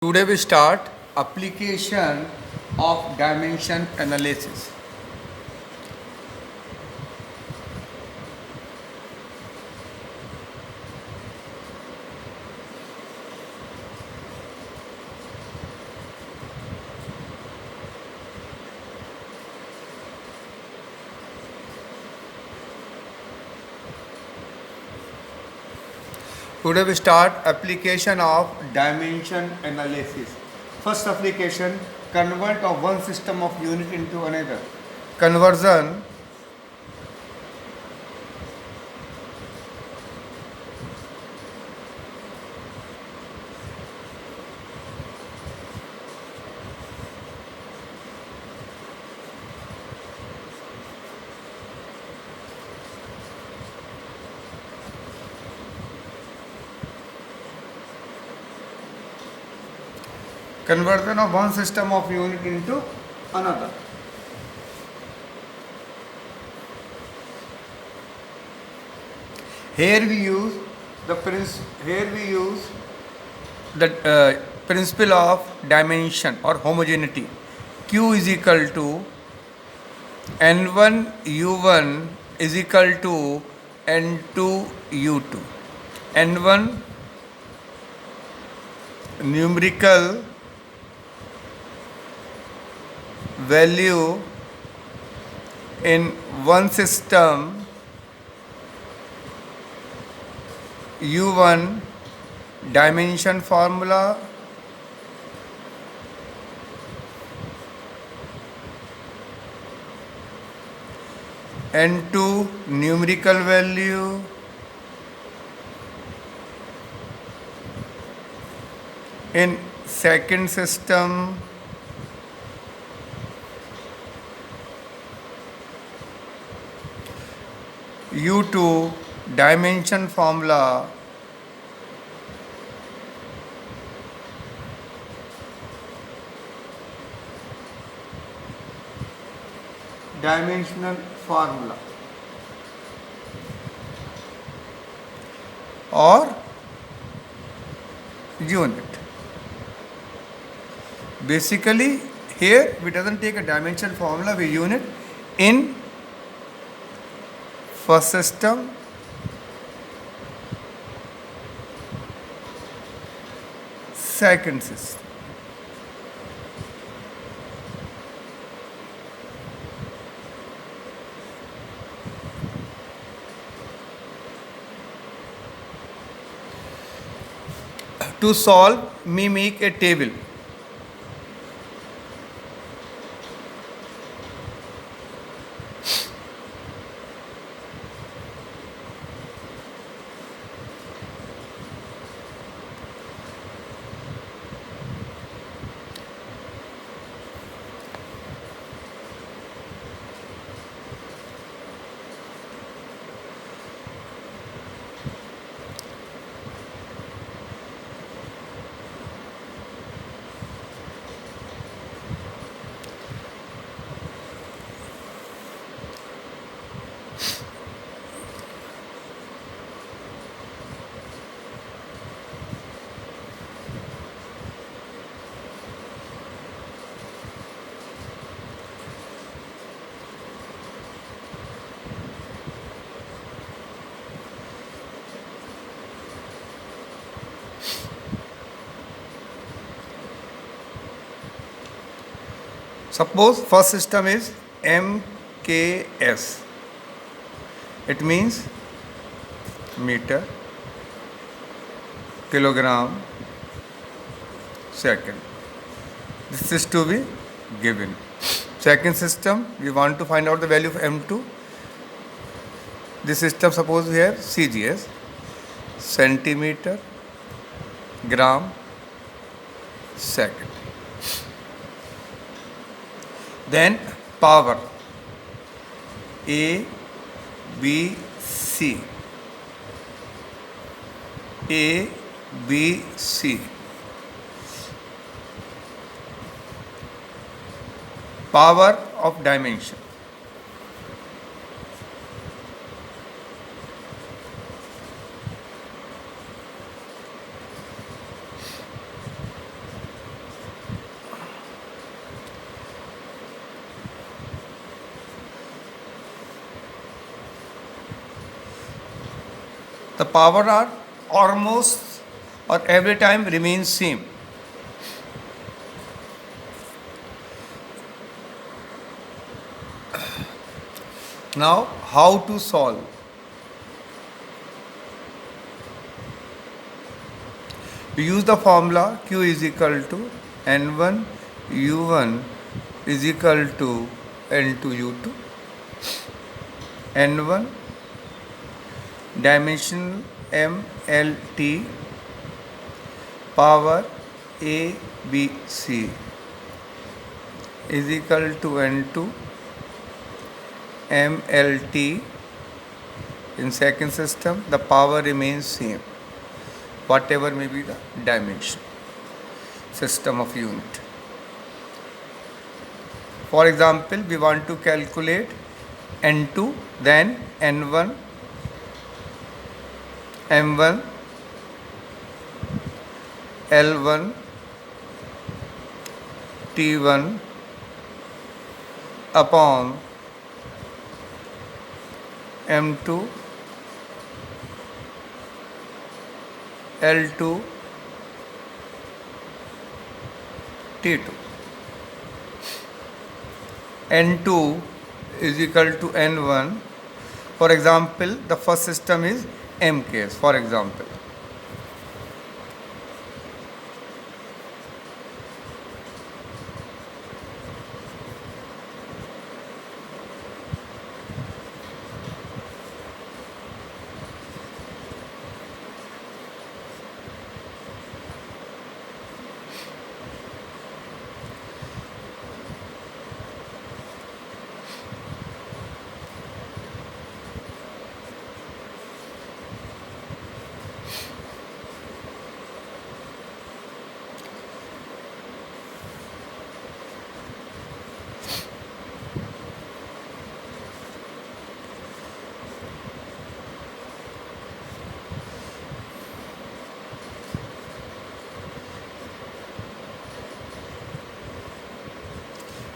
Today we start application of dimension analysis. Today we start application of dimension analysis. First application, convert of one system of unit into another. Conversion conversion of one system of unit into another. Here we use the principle of dimension or homogeneity. Q is equal to N1 U1 is equal to N2 U2. N1 numerical value in one system, U1 dimension formula, N2 numerical value, in second system, U2 dimension formula, dimensional formula, or unit. Basically, here we doesn't take a dimension formula, we unit in first system, second system. To solve, we make a table. Suppose first system is MKS. It means meter, kilogram, second. This is to be given. Second system, we want to find out the value of M2. This system, suppose here CGS, centimeter, gram, second. Then power, A, B, C, A, B, C. Power of dimension. power are almost or every time remains same. Now, how to solve? We use the formula Q is equal to N1 U1 is equal to N2 U2. N1 dimensional MLT power A B C is equal to N2 MLT. In second system, the power remains same, whatever may be the dimension, system of unit. For example, we want to calculate N2, then N1, M1, L1, T1 upon M2, L2, T2. N2 is equal to N1. For example, the first system is M case, for example.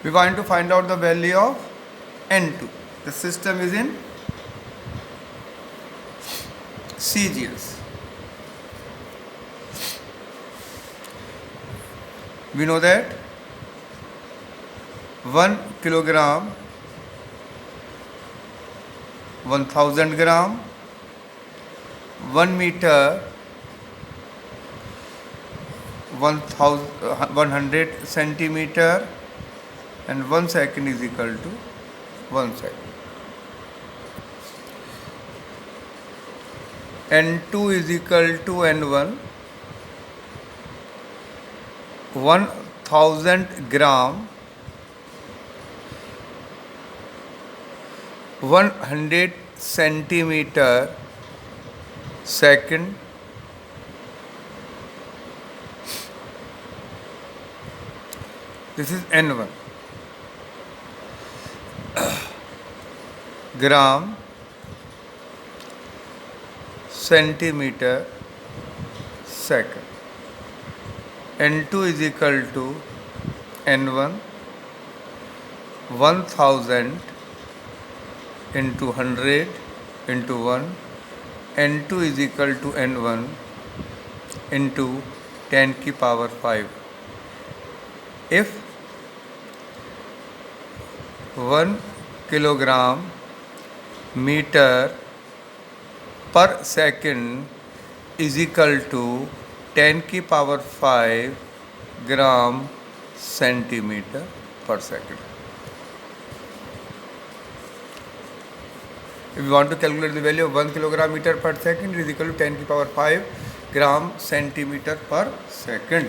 We want to find out the value of N2. The system is in CGS. We know that 1 kilogram, 1000 gram, 1 meter, 100 centimeter, and 1 second is equal to 1 second. N2 is equal to N1. 1000 gram, 100 centimeter second, this is N1. Gram, centimeter second. N2 is equal to N1, 1000 into 100 into 1. N2 is equal to N1 into 10 की power 5. If 1 kilogram meter per second is equal to 10 की power 5 gram centimeter per second. If you want to calculate the value of 1 kilogram meter per second, it is equal to 10 की power 5 gram centimeter per second.